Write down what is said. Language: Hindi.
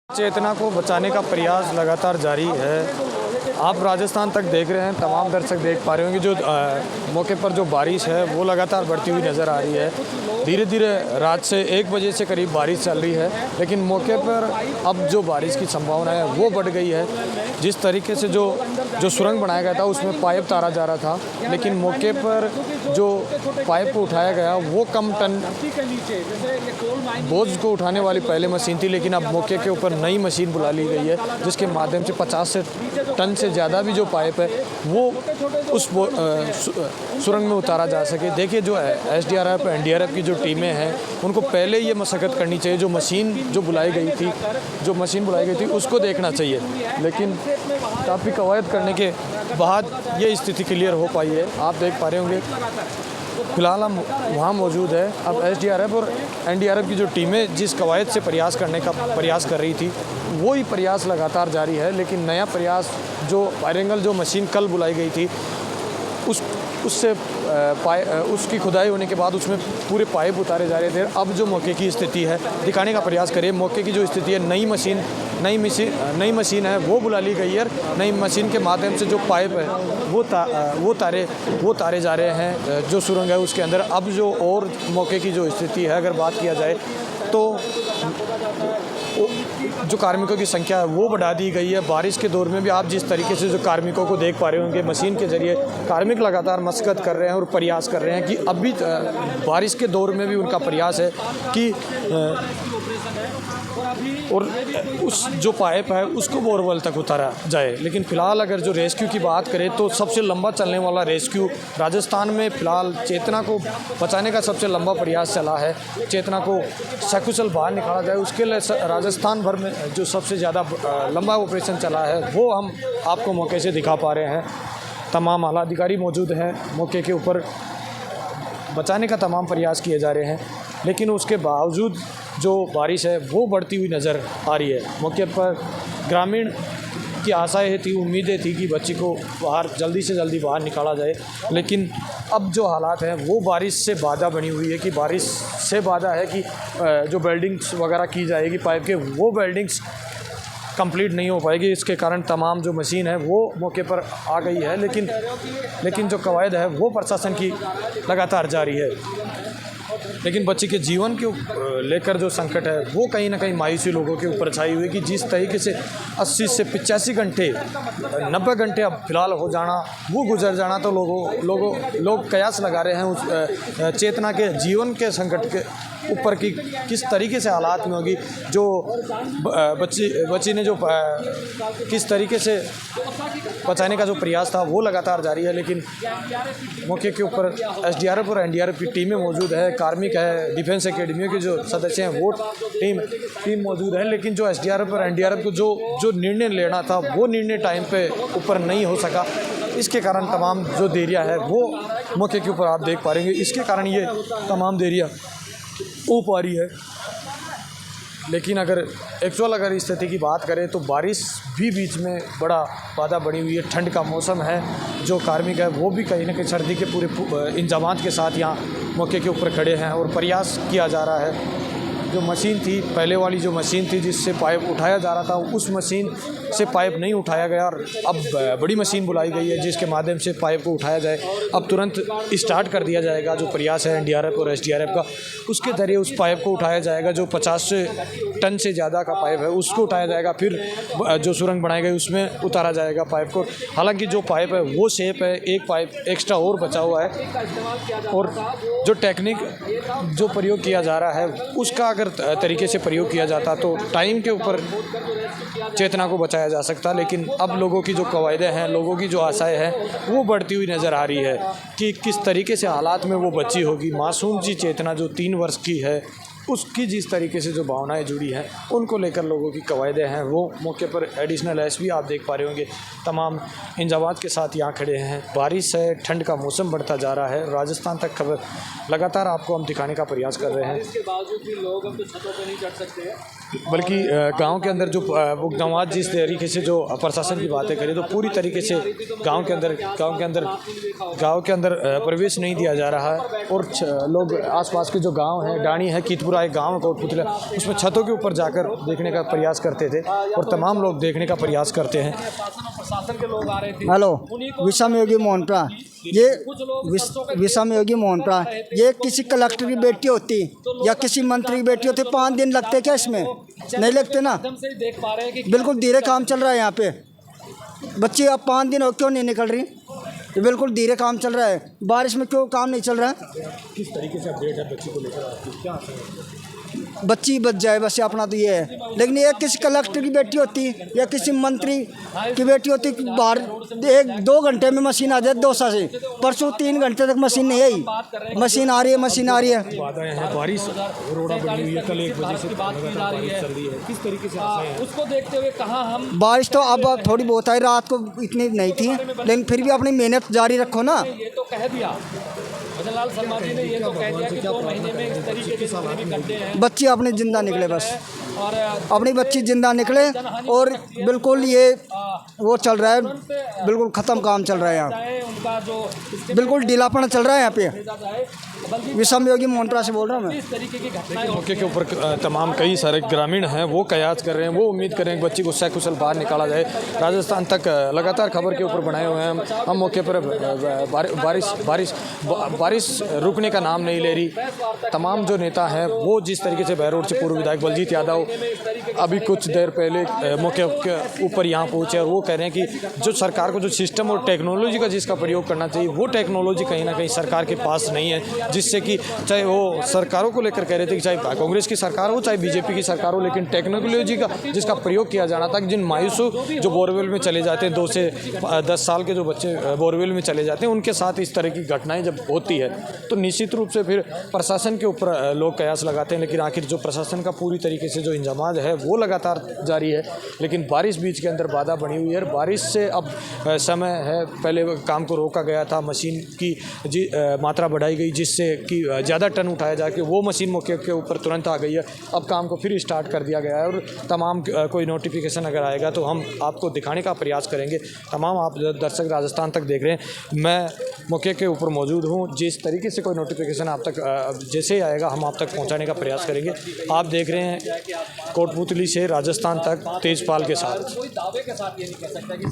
चेतना को बचाने का प्रयास लगातार जारी है। आप राजस्थान तक देख रहे हैं, तमाम दर्शक देख पा रहे होंगे जो मौके पर जो बारिश है वो लगातार बढ़ती हुई नज़र आ रही है। धीरे धीरे रात से 1 बजे से करीब बारिश चल रही है, लेकिन मौके पर अब जो बारिश की संभावना है वो बढ़ गई है। जिस तरीके से जो सुरंग बनाया गया था उसमें पाइप तारा जा रहा था, लेकिन मौके पर जो पाइप को उठाया गया वो कम टन बोझ को उठाने वाली पहले मशीन थी, लेकिन अब मौके के ऊपर नई मशीन बुला ली गई है जिसके माध्यम से 50 टन से ज़्यादा भी जो पाइप है वो उस सुरंग में उतारा जा सके। देखिए, जो एसडीआरएफ एनडीआरएफ की जो टीमें हैं उनको पहले ये मशक्क़त करनी चाहिए। जो मशीन बुलाई गई थी उसको देखना चाहिए, लेकिन काफ़ी कवायद करने के बाद ये स्थिति क्लियर हो पाई है। आप देख पा रहे होंगे फिलहाल हम वहाँ मौजूद है। अब एसडीआरएफ और एनडीआरएफ की जो टीमें जिस कवायद से प्रयास कर रही थी वही प्रयास लगातार जारी है, लेकिन नया प्रयास जो वायरिंगल जो मशीन कल बुलाई गई थी उसकी खुदाई होने के बाद उसमें पूरे पाइप उतारे जा रहे थे। अब जो मौके की स्थिति है दिखाने का प्रयास करिए। मौके की जो स्थिति है, नई मशीन है वो बुला ली गई है। नई मशीन के माध्यम से जो पाइप है वो तारे जा रहे हैं जो सुरंग है उसके अंदर। अब जो और मौके की जो स्थिति है अगर बात किया जाए तो जो कार्मिकों की संख्या है वो बढ़ा दी गई है। बारिश के दौर में भी आप जिस तरीके से जो कार्मिकों को देख पा रहे होंगे, मशीन के ज़रिए कार्मिक लगातार मशक्क़त कर रहे हैं और प्रयास कर रहे हैं कि अभी बारिश के दौर में भी उनका प्रयास है कि और उस जो पाइप है उसको बोरवेल तक उतारा जाए। लेकिन फ़िलहाल अगर जो रेस्क्यू की बात करें तो सबसे लंबा चलने वाला रेस्क्यू राजस्थान में फ़िलहाल चेतना को बचाने का सबसे लंबा प्रयास चला है। चेतना को सकुशल बाहर निकाला जाए, उसके लिए राजस्थान भर में जो सबसे ज़्यादा लंबा ऑपरेशन चला है वो हम आपको मौके से दिखा पा रहे हैं। तमाम आला अधिकारी मौजूद हैं मौके के ऊपर, बचाने का तमाम प्रयास किए जा रहे हैं, लेकिन उसके बावजूद जो बारिश है वो बढ़ती हुई नज़र आ रही है। मौके पर ग्रामीण की आशाएं थी, उम्मीदें थी कि बच्ची को जल्दी से जल्दी बाहर निकाला जाए, लेकिन अब जो हालात हैं वो बारिश से बाधा बनी हुई है। कि बारिश से बाधा है कि जो वेल्डिंग्स वगैरह की जाएगी पाइप के, वो वेल्डिंग्स कंप्लीट नहीं हो पाएगी। इसके कारण तमाम जो मशीन है वो मौके पर आ गई है, लेकिन जो कवायद है वो प्रशासन की लगातार जारी है। लेकिन बच्चे के जीवन के लेकर जो संकट है वो कहीं ना कहीं मायूसी लोगों के ऊपर छाई हुई कि जिस तरीके से 80 से 85 घंटे 90 घंटे अब फिलहाल हो जाना वो गुजर जाना, तो लोग कयास लगा रहे हैं उस चेतना के जीवन के संकट के ऊपर की किस तरीके से हालात में होगी। जो बच्ची ने जो किस तरीके से बचाने का जो प्रयास था वो लगातार जारी है, लेकिन मौके के ऊपर एसडीआरएफ और एनडीआरएफ की टीमें मौजूद है, कार्मिक है, डिफेंस एकेडमियों के जो सदस्य हैं वो टीम मौजूद है। लेकिन जो एसडीआरएफ और एनडीआरएफ को जो निर्णय लेना था वो निर्णय टाइम पे ऊपर नहीं हो सका। इसके कारण तमाम जो देरियाँ है वो मौके के ऊपर आप देख पा रहे हैं। इसके कारण ये तमाम देरियाँ हो पा रही है। लेकिन अगर स्थिति की बात करें तो बारिश भी बीच में बड़ा बाधा बनी हुई है। ठंड का मौसम है, जो कार्मिक है वो भी कहीं ना कहीं सर्दी के पूरे इंतजामात के साथ यहाँ मौके के ऊपर खड़े हैं और प्रयास किया जा रहा है। जो मशीन थी, पहले वाली जो मशीन थी जिससे पाइप उठाया जा रहा था, उस मशीन से पाइप नहीं उठाया गया और अब बड़ी मशीन बुलाई गई है जिसके माध्यम से पाइप को उठाया जाए। अब तुरंत स्टार्ट कर दिया जाएगा जो प्रयास है एनडीआरएफ और एसडीआरएफ का, उसके जरिए उस पाइप को उठाया जाएगा। जो 50 टन से ज़्यादा का पाइप है उसको उठाया जाएगा, फिर जो सुरंग बनाई गई उसमें उतारा जाएगा पाइप को। हालांकि जो पाइप है वो सेफ है, एक पाइप एक्स्ट्रा और बचा हुआ है और जो टेक्निक जो प्रयोग किया जा रहा है उसका अगर तरीके से प्रयोग किया जाता तो टाइम के ऊपर चेतना को बचाया जा सकता। लेकिन अब लोगों की जो कवायदें हैं, लोगों की जो आशाएं हैं वो बढ़ती हुई नज़र आ रही है कि किस तरीके से हालात में वो बच्ची होगी। मासूम सी चेतना जो 3 वर्ष की है, उसकी जिस तरीके से जो भावनाएं जुड़ी हैं उनको लेकर लोगों की कवायदें हैं वो मौके पर एडिशनल एसपी आप देख पा रहे होंगे तमाम इंतजामात के साथ यहाँ खड़े हैं। बारिश है, ठंड का मौसम बढ़ता जा रहा है। राजस्थान तक खबर लगातार आपको हम दिखाने का प्रयास कर रहे हैं। इसके बावजूद भी लोग अब तो छतों पर नहीं चढ़ सकते हैं। बल्कि गांव के अंदर जो वो गाँव जिस तरीके से जो प्रशासन की बातें करें तो पूरी तरीके से गांव के अंदर प्रवेश नहीं दिया जा रहा है। और लोग आसपास के जो गांव हैं, डाणी है, कीतपुरा एक गाँव है कोटपुतला, उसमें छतों के ऊपर जाकर देखने का प्रयास करते थे और तमाम लोग देखने का प्रयास करते हैं। हेलो, विषम योगी मोहनप्रा, ये विषम योगी मोहनप्रा, ये किसी कलेक्टर की बेटी होती या किसी मंत्री की बेटी होती 5 दिन लगते क्या इसमें? नहीं लगते ना। बिल्कुल धीरे काम चल रहा है यहाँ पे। बच्ची अब 5 दिन हो क्यों नहीं निकल रही? ये बिल्कुल धीरे काम चल रहा है। बारिश में क्यों काम नहीं चल रहा है? किस तरीके से अपडेट है बच्ची को लेकर, क्या बच्ची बच जाए बस अपना तो ये है। लेकिन ये किसी कलेक्टर की बेटी होती या किसी मंत्री की बेटी होती, बाहर 1-2 घंटे में मशीन आ जाए दोसा से। परसों 3 घंटे तक मशीन नहीं आई। मशीन आ रही है, मशीन आ रही है। बारिश रोड़ा बनी हुई है, कल 1 बजे से बात की जा रही है। किस तरीके से उसको देखते हुए कहाँ हम बारिश तो अब थोड़ी बहुत आई, रात को इतनी नहीं थी, लेकिन फिर भी अपनी मेहनत जारी रखो ना। ये तो कह दिया भजनलाल शर्मा जी ने, ये तो कह दिया कि 2 महीने में इस तरीके के जितने भी गड्ढे हैं बच्ची अपनी जिंदा निकले, बस और अपनी बच्ची जिंदा निकले। और बिल्कुल ये वो चल रहा है, बिल्कुल ख़त्म काम चल रहा है यहाँ, उनका जो बिल्कुल ढीलापन चल रहा है यहाँ पे। विषम योगी मोहनप्रा से बोल रहा हूँ मैं। इस तरीके की घटनाएं मौके के ऊपर तमाम कई सारे ग्रामीण हैं, वो कयास कर रहे हैं, वो उम्मीद कर रहे हैं कि बच्ची को सकुशल बाहर निकाला जाए। राजस्थान तक लगातार खबर के ऊपर बनाए हुए हैं हम मौके पर। बारिश रुकने का नाम नहीं ले रही। तमाम जो नेता हैं वो जिस तरीके से बहरोड से पूर्व विधायक बलजीत यादव अभी कुछ देर पहले मौके के ऊपर यहाँ पहुँचे और वो कह रहे हैं कि जो सरकार को जो सिस्टम और टेक्नोलॉजी का जिसका प्रयोग करना चाहिए, वो टेक्नोलॉजी कहीं ना कहीं सरकार के पास नहीं है, जिससे कि चाहे वो सरकारों को लेकर कह रहे थे कि चाहे कांग्रेस की सरकार हो चाहे बीजेपी की सरकार हो, लेकिन टेक्नोलॉजी का जिसका प्रयोग किया जाना था कि जिन मायूसों जो बोरवेल में चले जाते हैं, 2 से 10 साल के जो बच्चे बोरवेल में चले जाते हैं, उनके साथ इस तरह की घटनाएं जब होती है तो निश्चित रूप से फिर प्रशासन के ऊपर लोग कयास लगाते हैं। लेकिन आखिर जो प्रशासन का पूरी तरीके से जो इंतजाम है वो लगातार जारी है, लेकिन बारिश बीच के अंदर बाधा बनी हुई है। बारिश से अब समय है, पहले काम को रोका गया था, मशीन की मात्रा बढ़ाई गई जिससे कि ज़्यादा टन उठाया जाके वो मशीन मौके के ऊपर तुरंत आ गई है। अब काम को फिर स्टार्ट कर दिया गया है और तमाम कोई नोटिफिकेशन अगर आएगा तो हम आपको दिखाने का प्रयास करेंगे। तमाम आप दर्शक राजस्थान तक देख रहे हैं, मैं मौके के ऊपर मौजूद हूँ। जिस तरीके से कोई नोटिफिकेशन आप तक जैसे ही आएगा हम आप तक पहुँचाने का प्रयास करेंगे। आप देख रहे हैं कोटपुतली से राजस्थान तक तेजपाल के साथ। कोई दावे के साथ ये नहीं कह सकता कि